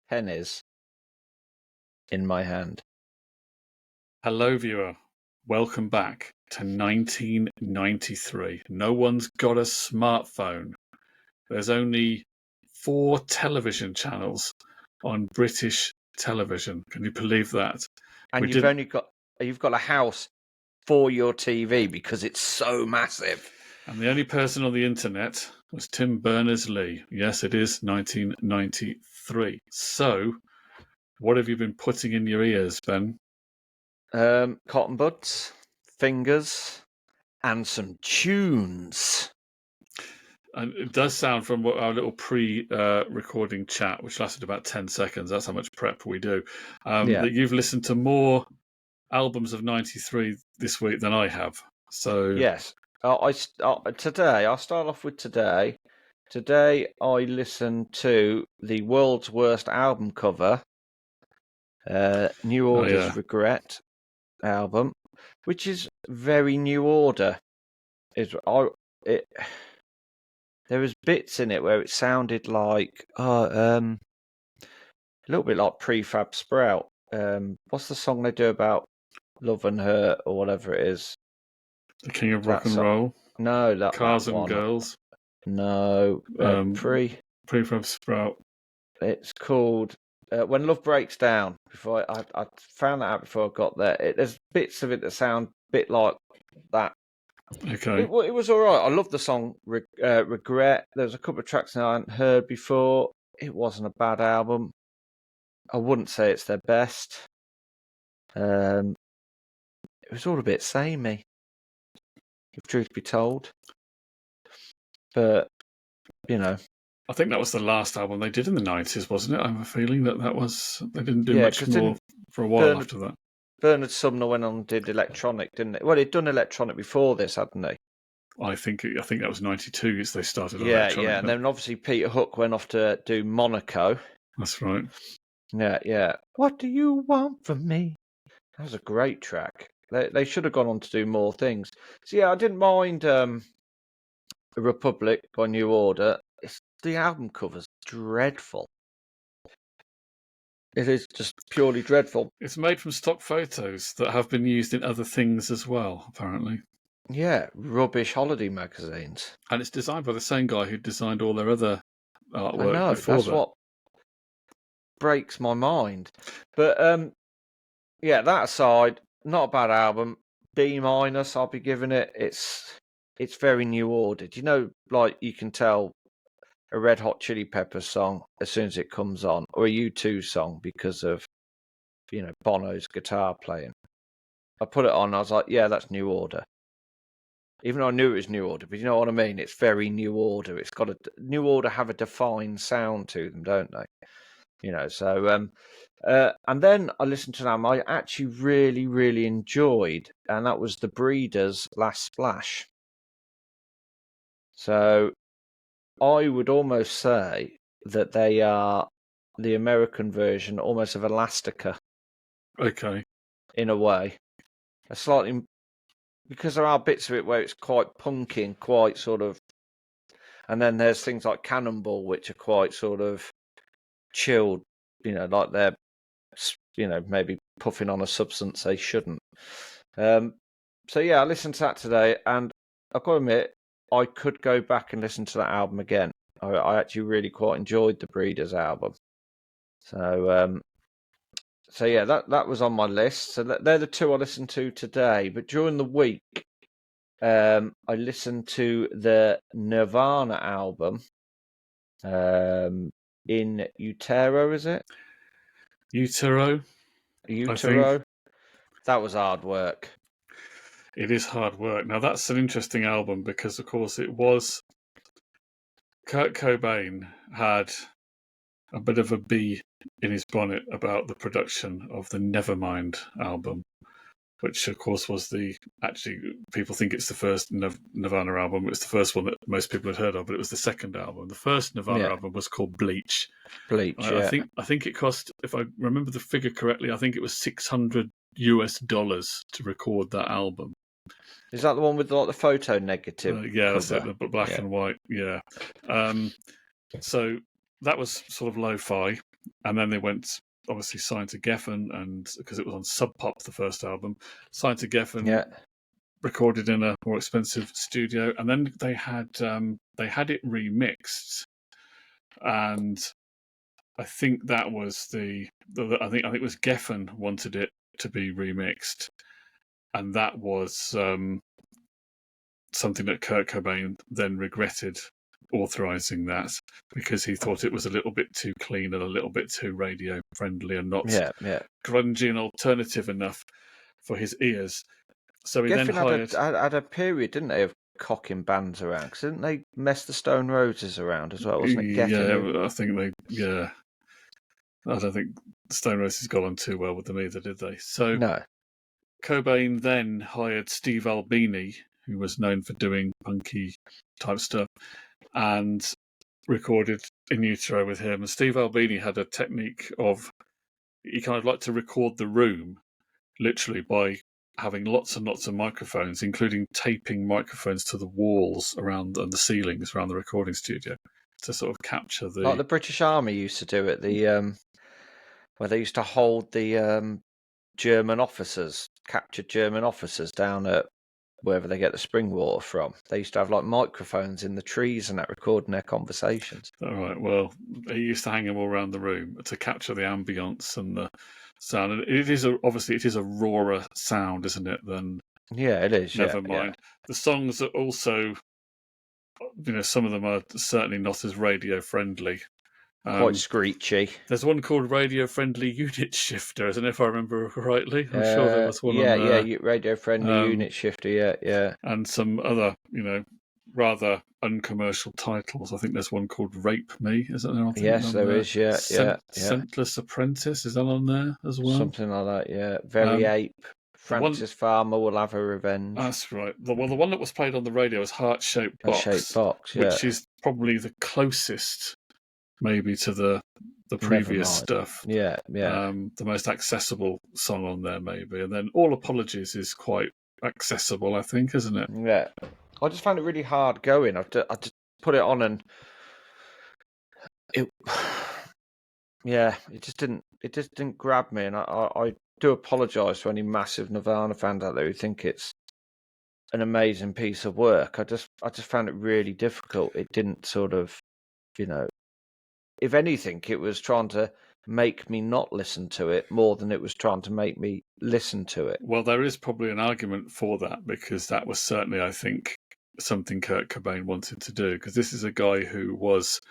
pennies in my hand. Hello, viewer. Welcome back to 1993. No one's got a smartphone. There's only 4 television channels on British television. Can you believe that? And you've got a house for your TV because it's so massive. And the only person on the internet was Tim Berners-Lee. Yes, it is 1993. So, what have you been putting in your ears, Ben? Cotton buds, fingers, and some tunes. And it does sound from our little pre-recording chat, which lasted about 10 seconds, that's how much prep we do, that you've listened to more albums of 93 this week than I have. So yes, today, I'll start off with today. Today, I listened to the world's worst album cover, New Order's Regret album, which is very New Order. There was bits in it where it sounded like a little bit like Prefab Sprout. What's the song they do about love and hurt or whatever it is? The King of Rock and Roll. No, Cars that and one. Girls. No, Prefab Sprout. It's called When Love Breaks Down. Before I found that out before I got there. There's bits of it that sound a bit like that. Okay. It was all right. I love the song Regret. There was a couple of tracks that I hadn't heard before. It wasn't a bad album. I wouldn't say it's their best. It was all a bit samey, if truth be told. But, you know. I think that was the last album they did in the 90s, wasn't it? I have a feeling that was... They didn't do much more for a while after that. Bernard Sumner went on and did electronic, didn't they? Well, he'd done electronic before this, hadn't he? I think that was 92 as they started on electronic. Yeah, and then obviously Peter Hook went off to do Monaco. That's right. Yeah. What do you want from me? That was a great track. They should have gone on to do more things. So yeah, I didn't mind Republic by New Order. The album cover's dreadful. It is just purely dreadful. It's made from stock photos that have been used in other things as well, apparently. Yeah, rubbish holiday magazines. And it's designed by the same guy who designed all their other artwork before that's that. What breaks my mind. But yeah, that aside, not a bad album. B-, I'll be giving it. It's very New Order. You know, like you can tell a Red Hot Chili Peppers song as soon as it comes on, or a U2 song because of, Bono's guitar playing. I put it on, I was like, yeah, that's New Order. Even though I knew it was New Order, but you know what I mean? It's very New Order. It's got New Order have a defined sound to them, don't they? So and then I listened to an album I actually really, really enjoyed, and that was the Breeders' Last Splash. So I would almost say that they are the American version almost of Elastica. Okay. In a way. Because there are bits of it where it's quite punky and quite sort of... And then there's things like Cannonball, which are quite sort of chilled, like they're, maybe puffing on a substance they shouldn't. So yeah, I listened to that today, and I've got to admit, I could go back and listen to that album again. I actually really quite enjoyed the Breeders album. So yeah, that was on my list. So they're the 2 I listened to today. But during the week, I listened to the Nirvana album. In Utero, is it? Utero. That was hard work. It is hard work. Now, that's an interesting album because, of course, it was... Kurt Cobain had a bit of a bee in his bonnet about the production of the Nevermind album, which, of course, was actually, people think it's the first Nirvana album. It was the first one that most people had heard of, but it was the second album. The first Nirvana album was called Bleach. I think it cost, if I remember the figure correctly, I think it was $600 to record that album. Is that the one with like the photo negative? Yeah, that's it, the black and white. Yeah. So that was sort of lo-fi. And then they went, obviously signed to Geffen, and because it was on Sub Pop, the first album, signed to Geffen, Yeah. recorded in a more expensive studio, and then they had it remixed, and I think that was I think it was Geffen wanted it to be remixed, and that was something that Kurt Cobain then regretted authorizing that, because he thought it was a little bit too clean and a little bit too radio friendly and not grungy and alternative enough for his ears. So he then hired. Had a period, didn't they, of cocking bands around? Because didn't they mess the Stone Roses around as well? Wasn't it? I think they. Yeah, I don't think Stone Roses got on too well with them either, did they? So no. Cobain then hired Steve Albini, who was known for doing punky type stuff, and recorded In Utero with him. And Steve Albini had a technique of, he kind of liked to record the room literally by having lots and lots of microphones, including taping microphones to the walls around and the ceilings around the recording studio to sort of capture the... Like the British Army used to do at the... where they used to hold the German officers, captured German officers down at wherever they get the spring water from. They used to have like microphones in the trees and that, recording their conversations. All right, well, he used to hang them all around the room to capture the ambience and the sound. And it is obviously a rawer sound, isn't it? Than it is. Never mind. The songs are also, some of them are certainly not as radio friendly. Quite screechy. There's one called Radio Friendly Unit Shifter, isn't it, if I remember rightly? I'm sure there was one on there. Yeah, Radio Friendly Unit Shifter, yeah. And some other, rather uncommercial titles. I think there's one called Rape Me, isn't there? Yes, there is, yeah. Scentless Apprentice, is that on there as well? Something like that, yeah. Very Ape. Francis Farmer Will Have Her Revenge. That's right. The one that was played on the radio was Heart Shaped Box. Which is probably the closest maybe to the previous stuff. Yeah. The most accessible song on there, maybe. And then All Apologies is quite accessible, I think, isn't it? Yeah. I just found it really hard going. I just put it on and it just didn't grab me. And I do apologise to any massive Nirvana fans out there who think it's an amazing piece of work. I just found it really difficult. It didn't sort of, if anything, it was trying to make me not listen to it more than it was trying to make me listen to it. Well, there is probably an argument for that, because that was certainly, I think, something Kurt Cobain wanted to do, because this is a guy who was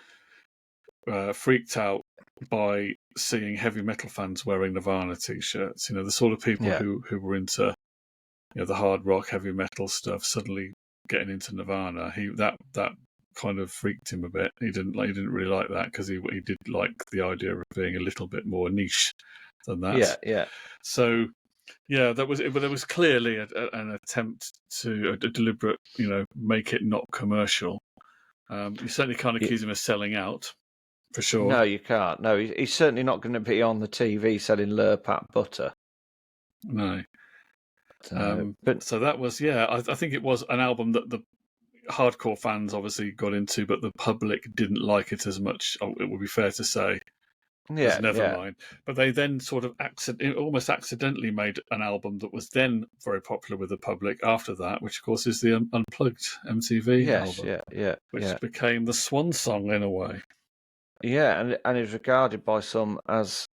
freaked out by seeing heavy metal fans wearing Nirvana t-shirts. The sort of people who were into the hard rock, heavy metal stuff, suddenly getting into Nirvana. That kind of freaked him a bit. He didn't really like that, because he did like the idea of being a little bit more niche than that. Yeah. So that was it. But there was clearly an attempt to a deliberate, make it not commercial. You certainly can't accuse him of selling out, for sure. No, you can't. No, he's certainly not going to be on the TV selling Lurpak butter. No. So that was, I think it was an album that the hardcore fans obviously got into, but the public didn't like it as much. It would be fair to say. Yeah, Nevermind. But they then sort of almost accidentally made an album that was then very popular with the public after that, which of course is the Unplugged MTV album. Which became the swan song in a way. Yeah, and is regarded by some as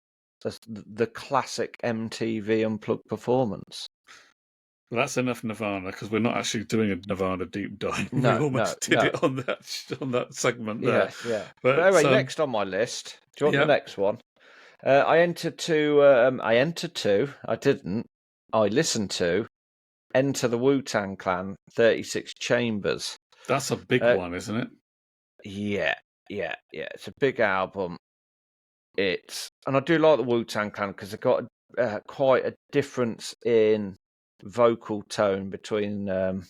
the classic MTV Unplugged performance. Well, that's enough Nirvana, because we're not actually doing a Nirvana deep dive. No, we almost did it on that segment there. Yeah. But anyway, next on my list. Do you want the next one? I listened to Enter the Wu-Tang Clan 36 Chambers. That's a big one, isn't it? Yeah. It's a big album. And I do like the Wu-Tang Clan because they've got quite a difference in vocal tone between the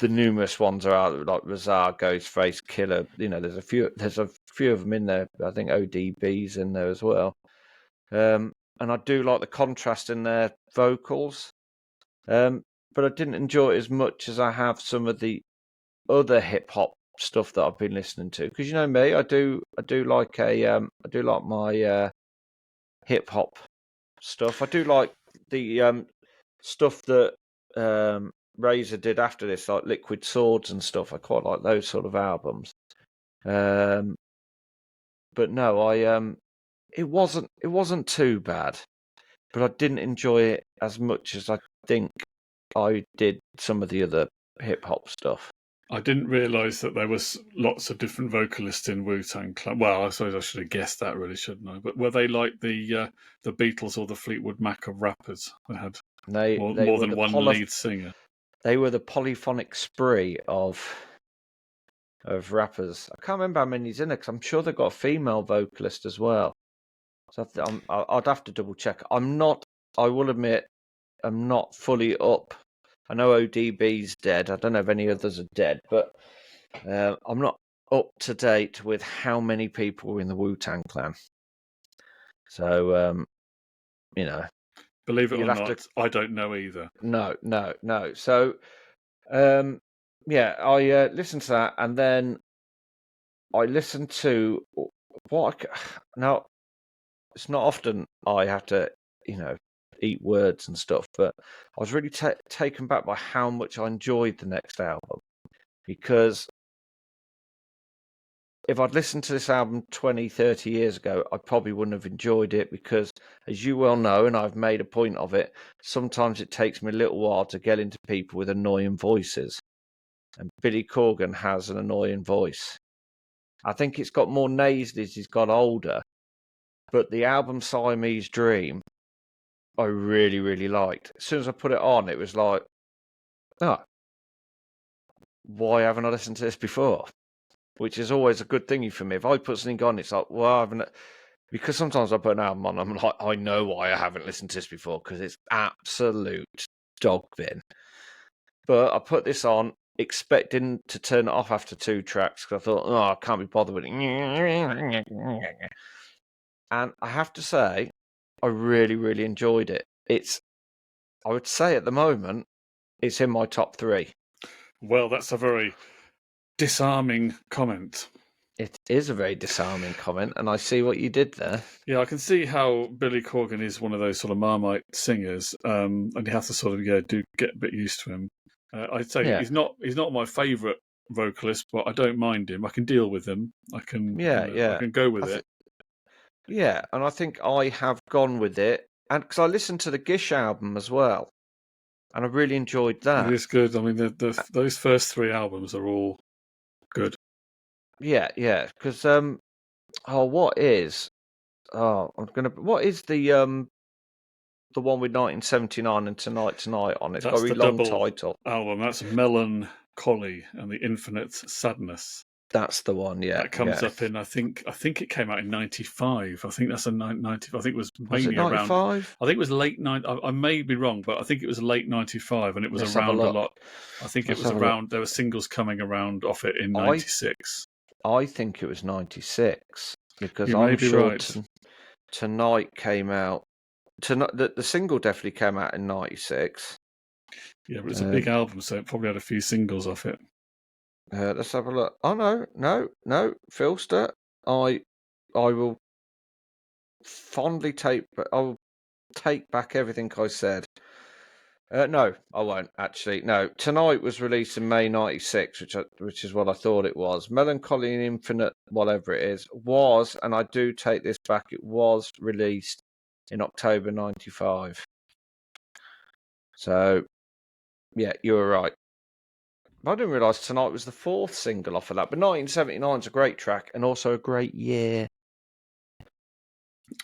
numerous ones are out, like Razar, Ghostface, Killer. There's a few of them in there. I think ODB's in there as well. And I do like the contrast in their vocals. But I didn't enjoy it as much as I have some of the other hip hop stuff that I've been listening to, because you know me, I do like my hip hop stuff. I do like the stuff that Razor did after this, like Liquid Swords and stuff. I quite like those sort of albums. But no, it wasn't too bad, but I didn't enjoy it as much as I think I did some of the other hip hop stuff. I didn't realise that there was lots of different vocalists in Wu-Tang Clan. Well, I suppose I should have guessed that, really, shouldn't I? But were they like the Beatles or the Fleetwood Mac of rappers? They had They more were than one lead singer. They were the polyphonic spree of rappers. I can't remember how many's in it, because I'm sure they've got a female vocalist as well. So I'd have to double check. I will admit, I'm not fully up. I know ODB's dead. I don't know if any others are dead, but I'm not up to date with how many people were in the Wu-Tang Clan. So, Believe it or not, I don't know either. No. So, I listened to that, and then I listened to now. It's not often I have to, eat words and stuff, but I was really taken back by how much I enjoyed the next album, because if I'd listened to this album 20, 30 years ago, I probably wouldn't have enjoyed it, because, as you well know, and I've made a point of it, sometimes it takes me a little while to get into people with annoying voices. And Billy Corgan has an annoying voice. I think it's got more nasally as he's got older, but the album Siamese Dream, I really, really liked. As soon as I put it on, it was like, oh, why haven't I listened to this before? Which is always a good thing for me. If I put something on, it's like, well, I haven't. Because sometimes I put an album on, I'm like, I know why I haven't listened to this before, because it's absolute dog bin. But I put this on, expecting to turn it off after 2 tracks, because I thought, oh, I can't be bothered with it. And I have to say, I really, really enjoyed it. I would say at the moment, it's in my top 3. Well, that's a very disarming comment. It is a very disarming comment, and I see what you did there. Yeah, I can see how Billy Corgan is one of those sort of Marmite singers, and you have to sort of get a bit used to him. I'd say he's not my favourite vocalist, but I don't mind him. I can deal with him. I can I can go with it. Yeah, and I think I have gone with it, and because I listened to the Gish album as well, and I really enjoyed that. It is good. I mean, those first 3 albums are all good. Yeah, because what is the one with 1979 and Tonight on? It's got a really long title. Album. That's Melancholy and the Infinite Sadness. That's the one, yeah. That comes up in, I think it came out in 95. I think that's a 90. I think it was mainly around. 95? I think it was late 90. I may be wrong, but I think it was late 95, and it was around a lot. I think it was around. There were singles coming around off it in 96. I think it was 96, because I'm sure right. Tonight came out. The single definitely came out in 96. Yeah, but it's a big album, so it probably had a few singles off it. Let's have a look. Oh no, Philster. I will fondly I'll take back everything I said. No, I won't actually. No, Tonight was released in May 96, which is what I thought it was. Melancholy and Infinite, whatever it is, was, and I do take this back, it was released in October 95. So, yeah, you were right. I didn't realise Tonight was the 4th single off of that, but 1979 is a great track and also a great year.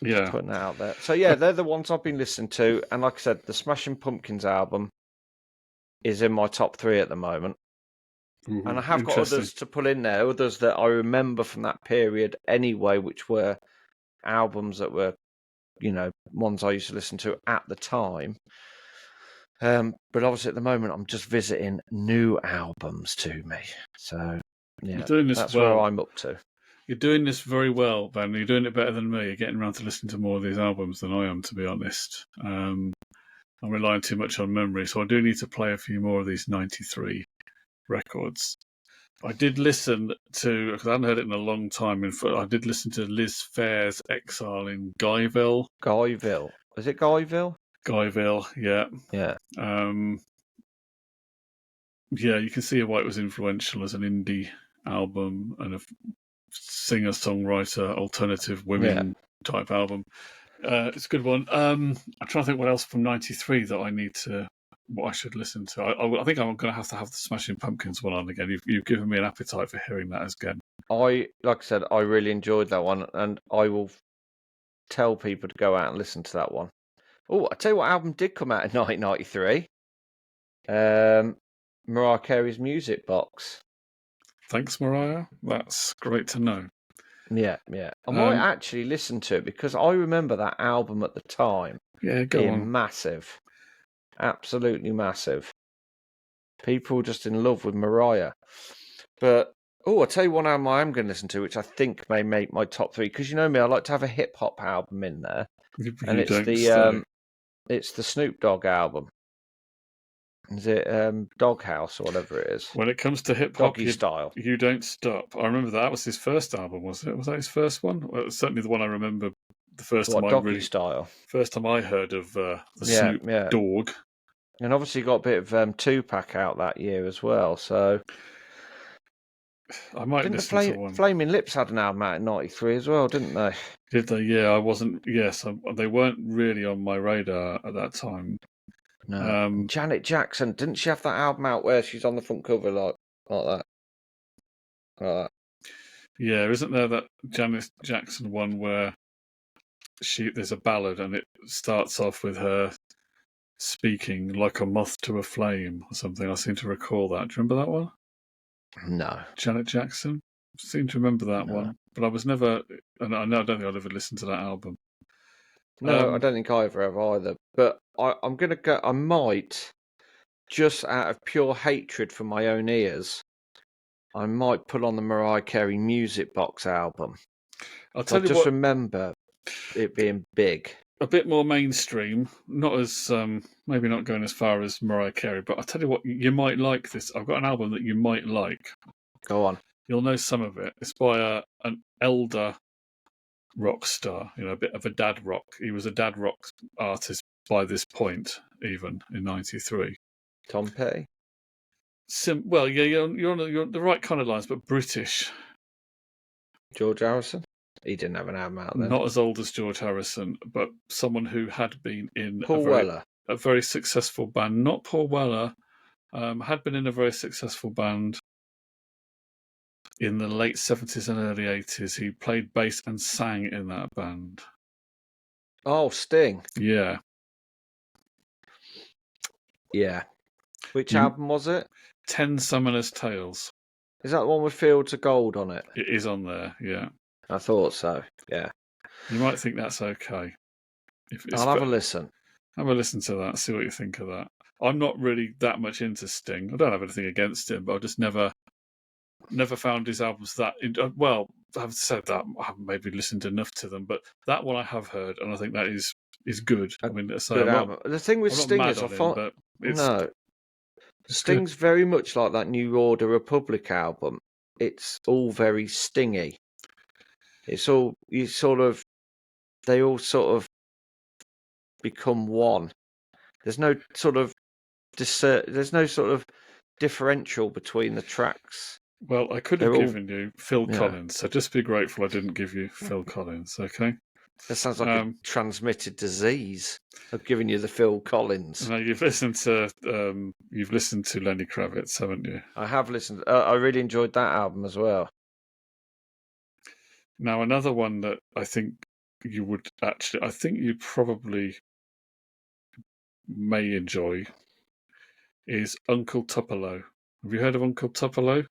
Yeah. Just putting that out there. So, yeah, they're the ones I've been listening to. And like I said, the Smashing Pumpkins album is in my top 3 at the moment. Mm-hmm. And I have got others to pull in there, others that I remember from that period anyway, which were albums that were, ones I used to listen to at the time. But obviously at the moment I'm just visiting new albums to me. So yeah, that's where I'm up to. You're doing this very well, Ben. You're doing it better than me. You're getting around to listening to more of these albums than I am, to be honest. I'm relying too much on memory, so I do need to play a few more of these 93 records. I did listen to, because I hadn't heard it in a long time. I did listen to Liz Phair's Exile in Guyville. Guyville. Is it Guyville? Guyville, yeah. Yeah. Yeah, you can see why it was influential as an indie album and a singer-songwriter, alternative women type album. It's a good one. I'm trying to think what else from '93 that what I should listen to. I think I'm going to have the Smashing Pumpkins one on again. You've given me an appetite for hearing that again. Like I said, I really enjoyed that one, and I will tell people to go out and listen to that one. Oh, I tell you what album did come out in 1993. Mariah Carey's Music Box. Thanks, Mariah. That's great to know. Yeah. I might actually listen to it because I remember that album at the time being massive. Absolutely massive. People just in love with Mariah. But, I'll tell you one album I am going to listen to, which I think may make my top 3. Because you know me, I like to have a hip-hop album in there. And it's the Snoop Dogg album. Is it Doghouse or whatever it is? When it comes to hip hop, Style. You Don't Stop. I remember that was his first album, was it? Was that his first one? Well, it was certainly the one I remember. The first time I heard of the Snoop Dogg. And obviously got a bit of Tupac out that year as well. So I might listen to one. Flaming Lips had an album out in '93 as well, didn't they? Did they? Yeah, I wasn't. Yes, they weren't really on my radar at that time. No. Janet Jackson, didn't she have that album out where she's on the front cover like that? Like that. Yeah, isn't there that Janet Jackson one where there's a ballad and it starts off with her speaking like a moth to a flame or something? I seem to recall that. Do you remember that one? No. Janet Jackson? I seem to remember that one. But I was never, and I don't think I'd ever listened to that album. No, I don't think I ever have either. But I'm going to go, I might, just out of pure hatred for my own ears, I might put on the Mariah Carey Music Box album. I'll tell you what, remember it being big. A bit more mainstream, not as, maybe not going as far as Mariah Carey, but I'll tell you what, you might like this. I've got an album that you might like. Go on. You'll know some of it. It's by an elder rock star, a bit of a dad rock. He was a dad rock artist by this point, even in '93. Tom Petty. Well, yeah, you're on the right kind of lines, but British. George Harrison. He didn't have an album out then. Not as old as George Harrison, but someone who had been in a very successful band. Not Paul Weller. Had been in a very successful band in the late 70s and early 80s. He played bass and sang in that band. Oh, Sting. Yeah. Yeah. Which album was it? 10 Summoner's Tales. Is that the one with Fields of Gold on it? It is on there, yeah. I thought so, yeah. You might think that's okay. I'll have a listen. Have a listen to that, see what you think of that. I'm not really that much into Sting. I don't have anything against him, but I just never found his albums that... Well, I've said that, I haven't maybe listened enough to them, but that one I have heard, and I think that is good. I mean, good album. The thing with Sting is, Sting's good. Very much like that New Order Republic album. It's all very stingy. It's all they all sort of become one. There's no sort of differential between the tracks. Well, I could have given you Phil Collins, so just be grateful I didn't give you Phil Collins, okay? That sounds like a transmitted disease. I've given you the Phil Collins. No, you've listened to Lenny Kravitz, haven't you? I have listened. I really enjoyed that album as well. Now, another one that I think you would actually, I think you probably may enjoy is Uncle Tupelo. Have you heard of Uncle Tupelo?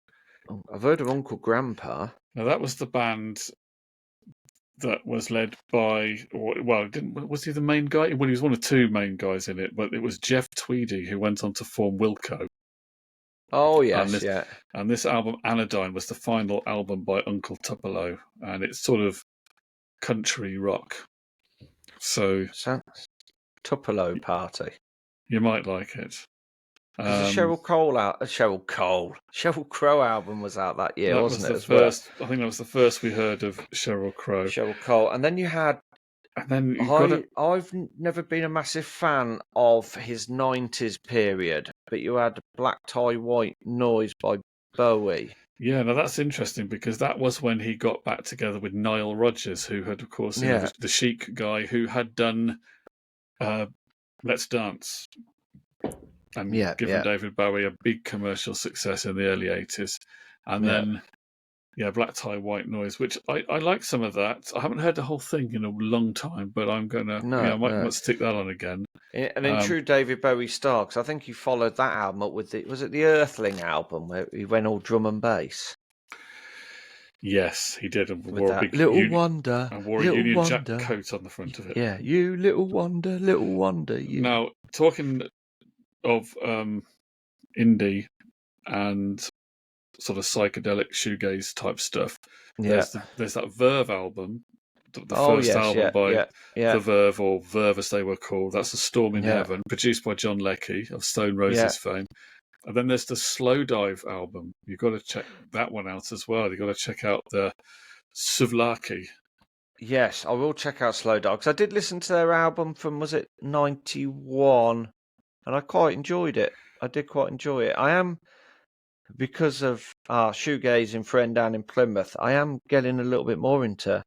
Oh, I've heard of Uncle Grandpa. Now, that was the band that was led by, was he the main guy? Well, he was one of two main guys in it, but it was Jeff Tweedy who went on to form Wilco. Oh, yes, And this album, Anodyne, was the final album by Uncle Tupelo, and it's sort of country rock. So Tupelo Party. You might like it. Because the Sheryl Crow album was out that year, that wasn't was it? the As well, first. I think that was the first we heard of Sheryl Crow. Sheryl Cole, and then you had. And then you've got to. I've never been a massive fan of his '90s period, but you had Black Tie White Noise by Bowie. Yeah, now that's interesting because that was when he got back together with Nile Rodgers, who had, of course, the Chic guy who had done Let's Dance and given David Bowie a big commercial success in the early 80s. And then, Black Tie White Noise, which I like some of that. I haven't heard the whole thing in a long time, but I'm going to, I might stick that on again. And in true David Bowie style, because I think he followed that album up with was it the Earthling album where he went all drum and bass? Yes, he did. And wore a big Wonder. And wore a Union Jack coat on the front of it. Yeah, you little wonder, you. Now, talking of indie and sort of psychedelic shoegaze type stuff, there's that Verve album, the first album by the Verve, or Verve as they were called. That's A Storm in Heaven, produced by John Leckie of Stone Roses fame. And then there's the Slow Dive album. You've got to check that one out as well. You've got to check out the Souvlaki. Yes, I will check out Slow Dive, because I did listen to their album from, was it 91? And I quite enjoyed it. I did quite enjoy it. I am, because of our shoegazing friend down in Plymouth, I am getting a little bit more into a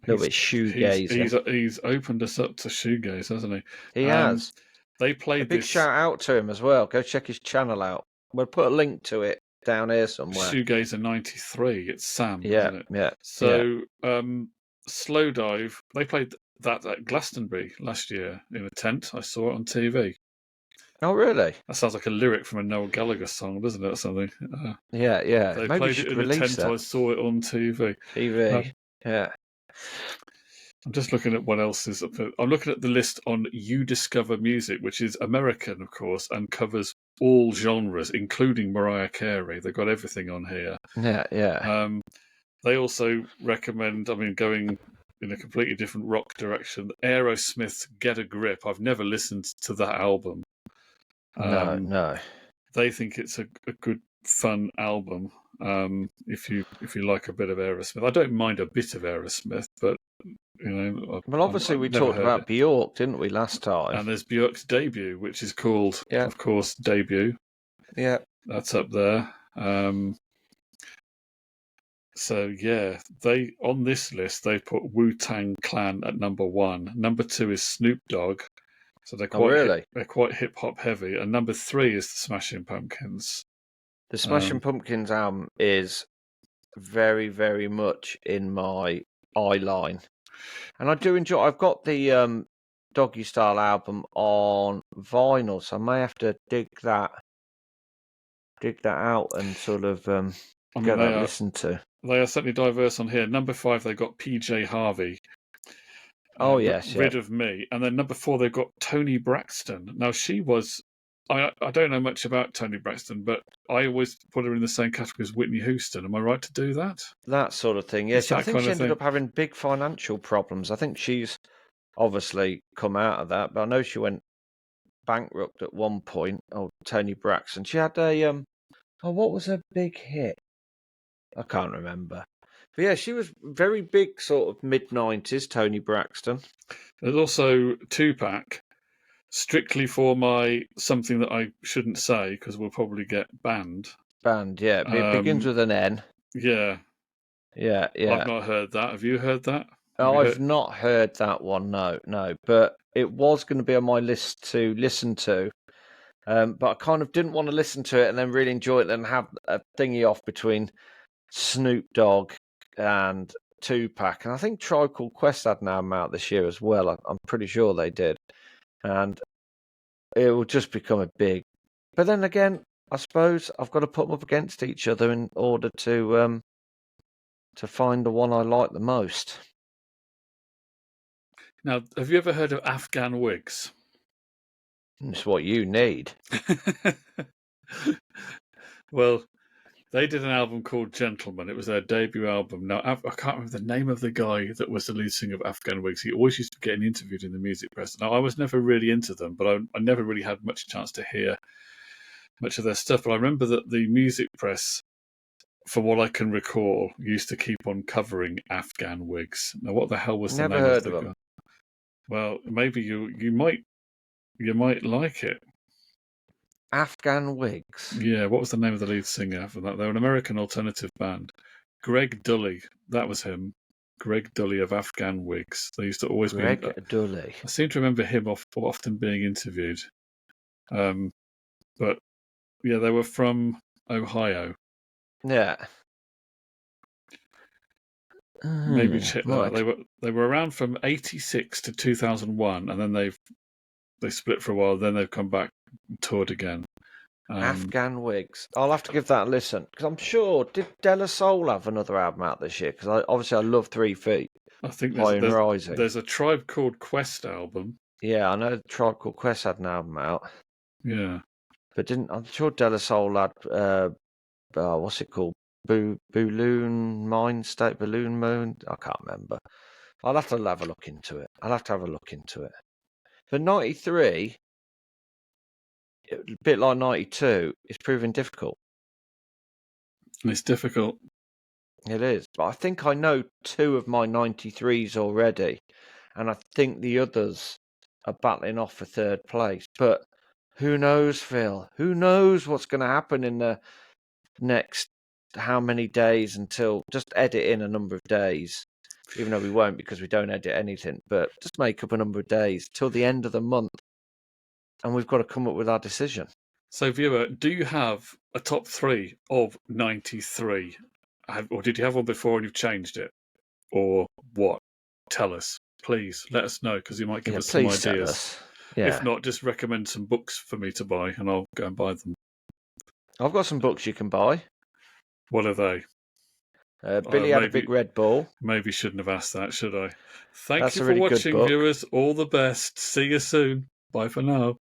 little bit shoegazing. He's opened us up to shoegaze, hasn't he? He has. They played a big shout out to him as well. Go check his channel out. We'll put a link to it down here somewhere. Shoegazer 93. It's Sam, isn't it? Yeah. So, Slow Dive, they played that at Glastonbury last year in a tent. I saw it on TV. Oh, really? That sounds like a lyric from a Noel Gallagher song, doesn't it, or something? Yeah. They Maybe played it in a tent. I saw it on TV. Yeah. I'm just looking at what else is up there. I'm looking at the list on You Discover Music, which is American, of course, and covers all genres, including Mariah Carey. They've got everything on here. Yeah. They also recommend, going in a completely different rock direction, Aerosmith's Get a Grip. I've never listened to that album. No. They think it's a good, fun album. If you like a bit of Aerosmith, I don't mind a bit of Aerosmith, but well, obviously we talked about Bjork, didn't we, last time? And there's Bjork's debut, which is called, of course, Debut. Yeah, that's up there. So they on this list they put Wu-Tang Clan at number 1. Number 2 is Snoop Dogg. So they're quite hip hop heavy, and number 3 is the Smashing Pumpkins. The Smashing Pumpkins album is very, very much in my eye line, and I do enjoy. I've got the Doggy Style album on vinyl, so I may have to dig that out and sort of get that listened to. They are certainly diverse on here. Number 5, they got PJ Harvey. Rid of Me. And then number 4, they've got Toni Braxton. Now, she was... I don't know much about Toni Braxton, but I always put her in the same category as Whitney Houston. Am I right to do that? That sort of thing, yes. I think she ended up having big financial problems. I think she's obviously come out of that, but I know she went bankrupt at one point. Oh, Toni Braxton. She had a... what was her big hit? I can't remember. But yeah, she was very big, sort of mid-90s, Toni Braxton. There's also Tupac, strictly for my something that I shouldn't say, because we'll probably get banned. Banned, yeah. It begins with an N. Yeah. Yeah. I've not heard that. Have you heard that? I've not heard that one, no. But it was going to be on my list to listen to. But I kind of didn't want to listen to it and then really enjoy it and have a thingy off between Snoop Dogg and Tupac, and I think Tribe Called Quest had an album out this year as well. I'm pretty sure they did, and it will just become a big. But then again, I suppose I've got to put them up against each other in order to find the one I like the most. Now, have you ever heard of Afghan Wigs? It's what you need. Well, they did an album called Gentleman. It was their debut album. Now, I can't remember the name of the guy that was the lead singer of Afghan Wigs. He always used to be getting interviewed in the music press. Now, I was never really into them, but I never really had much chance to hear much of their stuff, but I remember that the music press, from what I can recall, used to keep on covering Afghan Wigs. Now, what the hell was the Never name of heard the of them. guy? Well, maybe you might like it. Afghan Wigs. Yeah, what was the name of the lead singer for that? They were an American alternative band. Greg Dully, that was him. Greg Dully of Afghan Wigs. They used to always Greg be. Dully. I seem to remember him often being interviewed. But yeah, they were from Ohio. Yeah. Maybe check that out. Right. They were around from '86 to 2001, and then they split for a while. Then they've come back and toured again. Afghan Wigs. I'll have to give that a listen because I'm sure. Did De La Soul have another album out this year? Because obviously I love 3 Feet. I think High and Rising. there's a Tribe Called Quest album. Yeah, I know Tribe Called Quest had an album out. Yeah, But I'm sure De La Soul had what's it called? Balloon Mind State, Balloon Moon. I can't remember. I'll have to have a look into it. But 93, a bit like 92, is proving difficult. and it's difficult. It is. But I think I know 2 of my 93s already, and I think the others are battling off for 3rd place. But who knows, Phil? Who knows what's going to happen in the next how many days until just edit in a number of days, even though we won't because we don't edit anything, but just make up a number of days till the end of the month and we've got to come up with our decision. So, viewer, do you have a top 3 of 93? Or did you have one before and you've changed it? Or what? Tell us. Please let us know because you might give us some ideas. Yeah. If not, just recommend some books for me to buy and I'll go and buy them. I've got some books you can buy. What are they? Billy had a big red ball. Maybe shouldn't have asked that, should I? Thank That's you a for really good watching, book. viewers. All the best. See you soon. Bye for now.